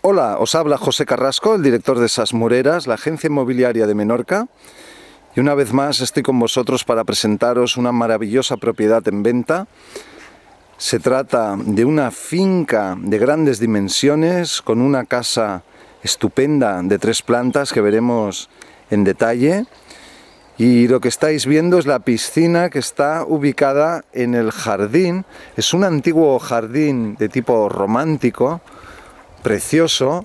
Hola, os habla José Carrasco, el director de Sas Moreras, la agencia inmobiliaria de Menorca. Y una vez más estoy con vosotros para presentaros una maravillosa propiedad en venta. Se trata de una finca de grandes dimensiones con una casa estupenda de 3 plantas que veremos en detalle. Y lo que estáis viendo es la piscina que está ubicada en el jardín. Es un antiguo jardín de tipo romántico, precioso,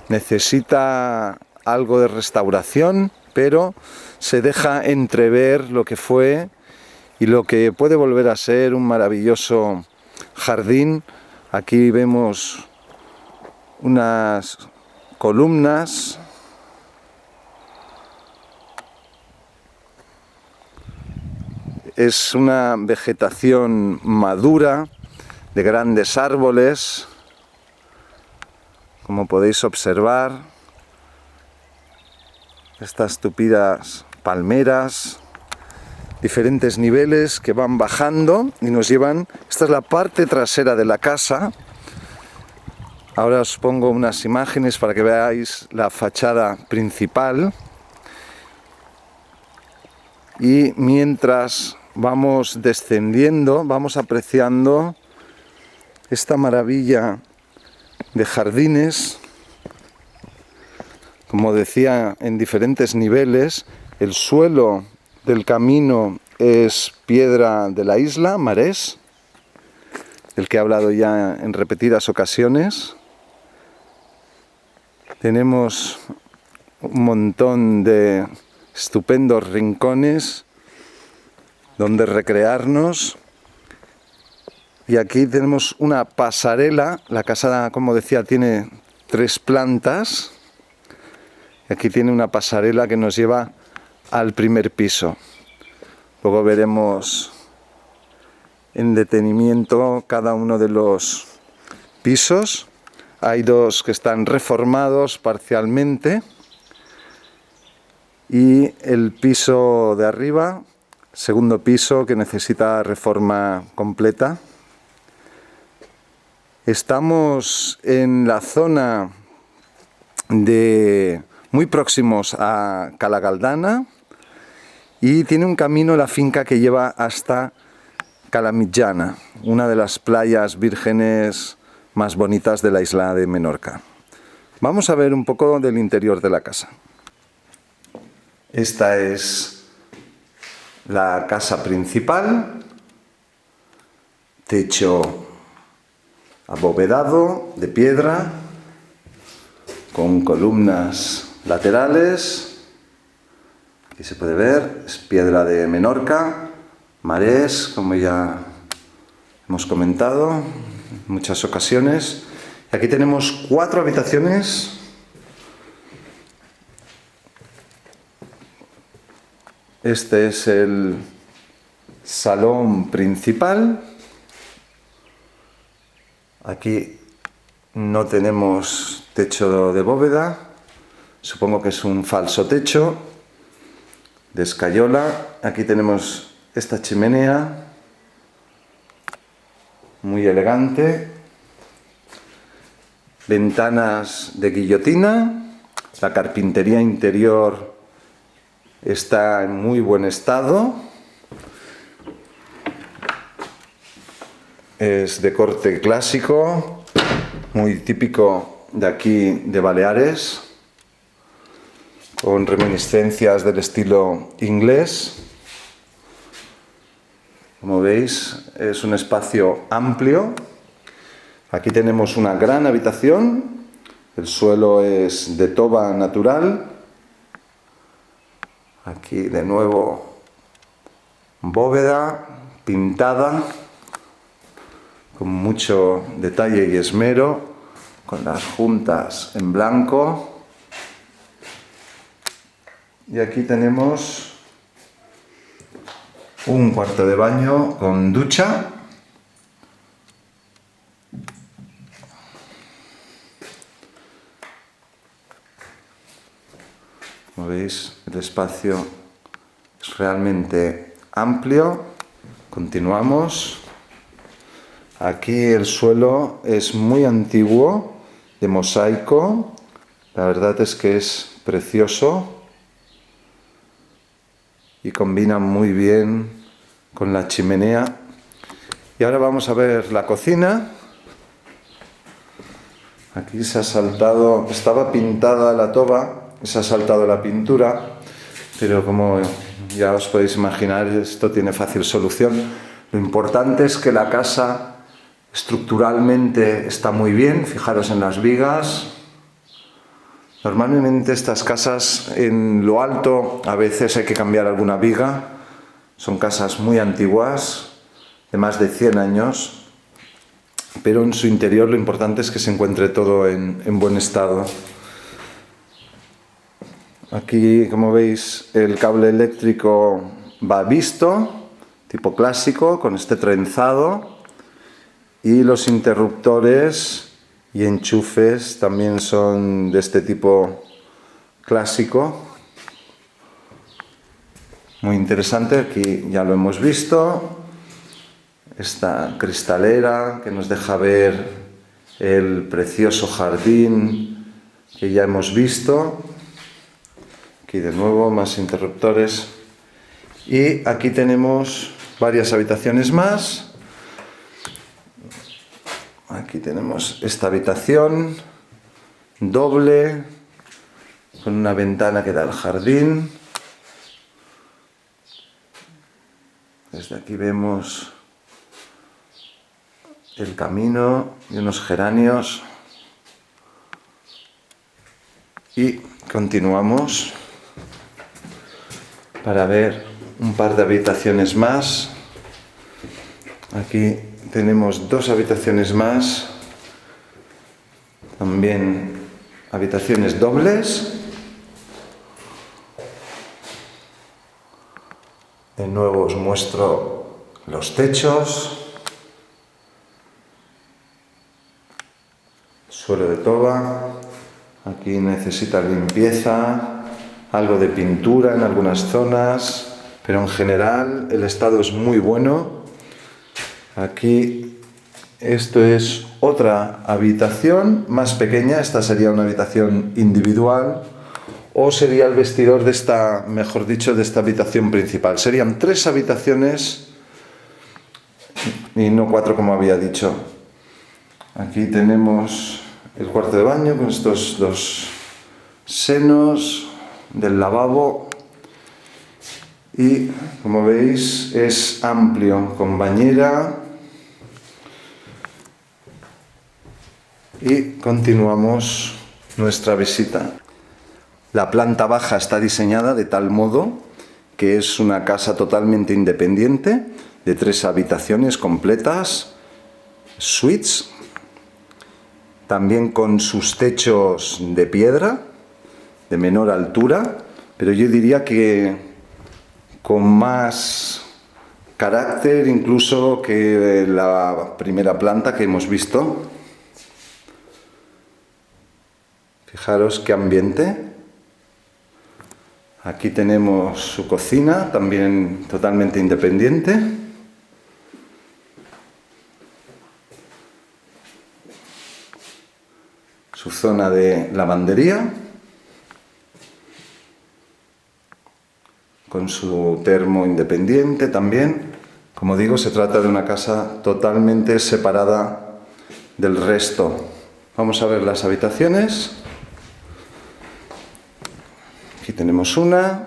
necesita algo de restauración, pero se deja entrever lo que fue y lo que puede volver a ser un maravilloso jardín. Aquí vemos unas columnas es una vegetación madura de grandes árboles, como podéis observar, estas tupidas palmeras, diferentes niveles que van bajando y nos llevan. Esta es la parte trasera de la casa. Ahora os pongo unas imágenes para que veáis la fachada principal. Y mientras vamos descendiendo, vamos apreciando esta maravilla de jardines, como decía, en diferentes niveles. El suelo del camino es piedra de la isla, marés, del que he hablado ya en repetidas ocasiones. Tenemos un montón de estupendos rincones donde recrearnos. Y aquí tenemos una pasarela. La casa, como decía, tiene 3 plantas. Y aquí tiene una pasarela que nos lleva al primer piso. Luego veremos en detenimiento cada uno de los pisos. Hay 2 que están reformados parcialmente. Y el piso de arriba, segundo piso, que necesita reforma completa. Estamos en la zona muy próximos a Cala Galdana y tiene un camino la finca que lleva hasta Cala Mitjana, una de las playas vírgenes más bonitas de la isla de Menorca. Vamos a ver un poco del interior de la casa. Esta es la casa principal, techo abovedado de piedra, con columnas laterales. Aquí se puede ver, es piedra de Menorca, marés, como ya hemos comentado en muchas ocasiones. Y aquí tenemos 4 habitaciones. Este es el salón principal. Aquí no tenemos techo de bóveda, supongo que es un falso techo de escayola. Aquí tenemos esta chimenea, muy elegante, ventanas de guillotina, la carpintería interior está en muy buen estado. Es de corte clásico, muy típico de aquí de Baleares, con reminiscencias del estilo inglés. Como veis, es un espacio amplio. Aquí tenemos una gran habitación. El suelo es de toba natural. Aquí de nuevo bóveda pintada con mucho detalle y esmero, con las juntas en blanco. Y aquí tenemos un cuarto de baño con ducha. Como veis, el espacio es realmente amplio. Continuamos. Aquí el suelo es muy antiguo, de mosaico. La verdad es que es precioso y combina muy bien con la chimenea. Y ahora vamos a ver la cocina. Aquí se ha saltado, estaba pintada la toba, se ha saltado la pintura, pero como ya os podéis imaginar, esto tiene fácil solución. Lo importante es que la casa estructuralmente está muy bien, fijaros en las vigas. Normalmente estas casas en lo alto a veces hay que cambiar alguna viga, son casas muy antiguas, de más de 100 años. Pero en su interior lo importante es que se encuentre todo en buen estado. Aquí, como veis, el cable eléctrico va visto, tipo clásico, con este trenzado. Y los interruptores y enchufes también son de este tipo clásico. Muy interesante, aquí ya lo hemos visto. Esta cristalera que nos deja ver el precioso jardín que ya hemos visto. Aquí de nuevo más interruptores. Y aquí tenemos varias habitaciones más. Aquí tenemos esta habitación doble con una ventana que da al jardín. Desde aquí vemos el camino y unos geranios. Y continuamos para ver un par de habitaciones más. Aquí tenemos dos habitaciones más, también habitaciones dobles. De nuevo os muestro los techos. Suelo de toba, aquí necesita limpieza, algo de pintura en algunas zonas, pero en general el estado es muy bueno. Aquí esto es otra habitación más pequeña, esta sería una habitación individual o sería el vestidor de esta, mejor dicho, de esta habitación principal. Serían 3 habitaciones y no 4 como había dicho. Aquí tenemos el cuarto de baño con estos 2 senos del lavabo y como veis es amplio con bañera. Y continuamos nuestra visita. La planta baja está diseñada de tal modo que es una casa totalmente independiente de 3 habitaciones completas, suites, también con sus techos de piedra, de menor altura, pero yo diría que con más carácter incluso que la primera planta que hemos visto. Fijaros qué ambiente. Aquí tenemos su cocina, también totalmente independiente. Su zona de lavandería, con su termo independiente también. Como digo, se trata de una casa totalmente separada del resto. Vamos a ver las habitaciones. Aquí tenemos una.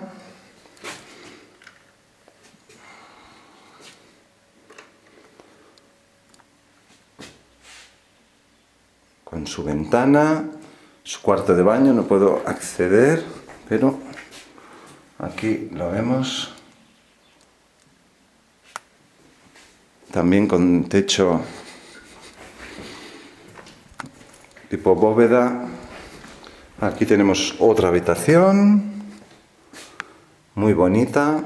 Con su ventana, su cuarto de baño, no puedo acceder, pero aquí lo vemos. También con techo tipo bóveda. Aquí tenemos otra habitación, muy bonita.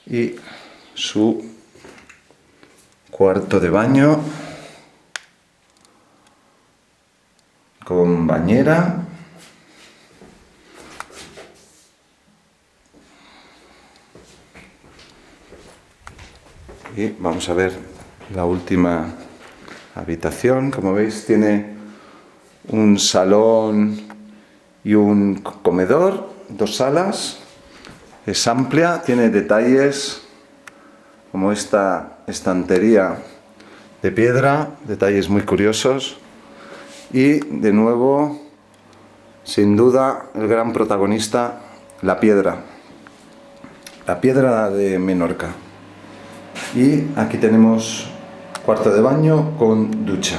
Y su cuarto de baño con bañera. Y vamos a ver la última habitación. Como veis, tiene un salón y un comedor, 2 salas. Es amplia, tiene detalles como esta estantería de piedra, detalles muy curiosos. Y de nuevo, sin duda, el gran protagonista, la piedra de Menorca. Y aquí tenemos cuarto de baño con ducha.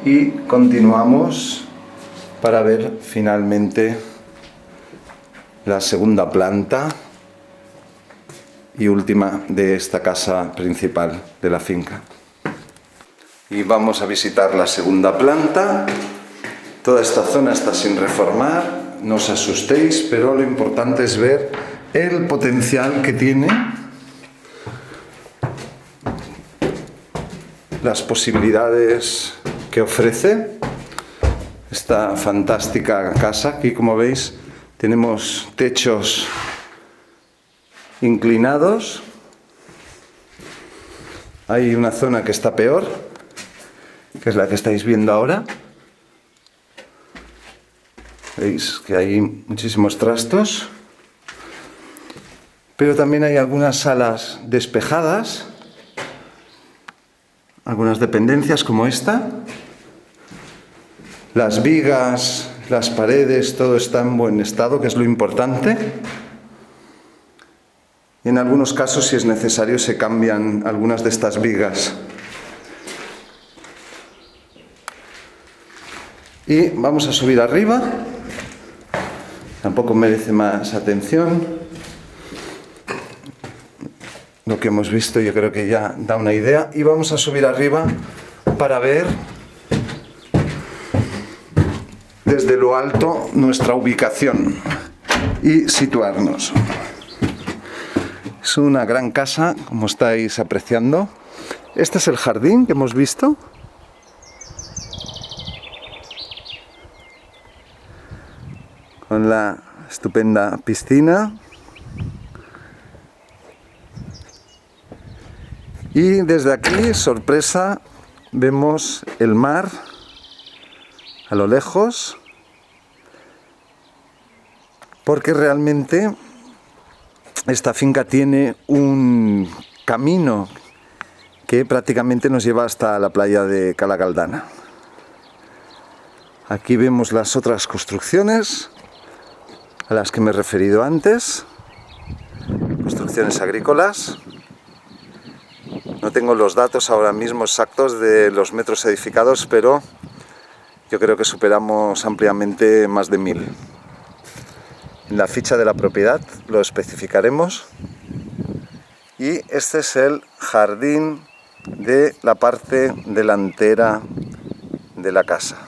Y continuamos para ver finalmente la segunda planta y última de esta casa principal de la finca. Y vamos a visitar la segunda planta. Toda esta zona está sin reformar. No os asustéis, pero lo importante es ver el potencial que tiene, las posibilidades que ofrece esta fantástica casa. Aquí, como veis, tenemos techos inclinados. Hay una zona que está peor, que es la que estáis viendo ahora. Veis que hay muchísimos trastos, pero también hay algunas salas despejadas, algunas dependencias como esta. Las vigas, las paredes, todo está en buen estado, que es lo importante. Y en algunos casos, si es necesario, se cambian algunas de estas vigas. Y vamos a subir arriba. Tampoco merece más atención. Lo que hemos visto yo creo que ya da una idea. Y vamos a subir arriba para ver desde lo alto nuestra ubicación y situarnos. Es una gran casa, como estáis apreciando. Este es el jardín que hemos visto. Con la estupenda piscina. Y desde aquí, sorpresa, vemos el mar a lo lejos, porque realmente esta finca tiene un camino que prácticamente nos lleva hasta la playa de Cala Galdana. Aquí vemos las otras construcciones a las que me he referido antes, construcciones agrícolas. No tengo los datos ahora mismo exactos de los metros edificados, pero yo creo que superamos ampliamente más de 1000. En la ficha de la propiedad lo especificaremos. Y este es el jardín de la parte delantera de la casa.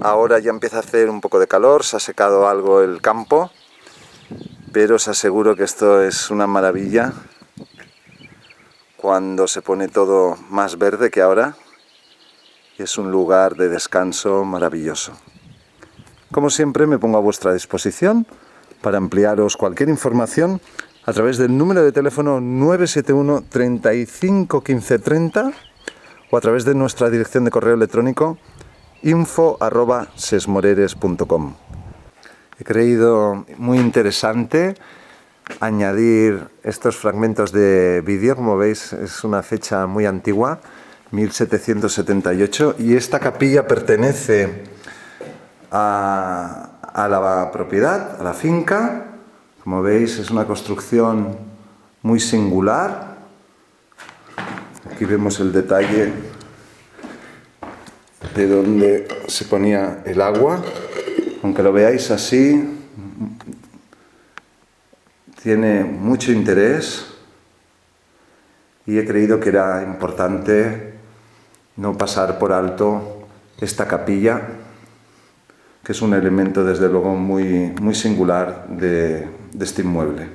Ahora ya empieza a hacer un poco de calor, se ha secado algo el campo, pero os aseguro que esto es una maravilla cuando se pone todo más verde que ahora. Es un lugar de descanso maravilloso. Como siempre, me pongo a vuestra disposición para ampliaros cualquier información a través del número de teléfono 971 35 15 30 o a través de nuestra dirección de correo electrónico info@sesmoreres.com. He creído muy interesante añadir estos fragmentos de vídeo. Como veis, es una fecha muy antigua, 1778, y esta capilla pertenece a la propiedad, a la finca. Como veis, es una construcción muy singular. Aquí vemos el detalle de donde se ponía el agua. Aunque lo veáis así, tiene mucho interés y he creído que era importante no pasar por alto esta capilla, que es un elemento desde luego muy singular de este inmueble.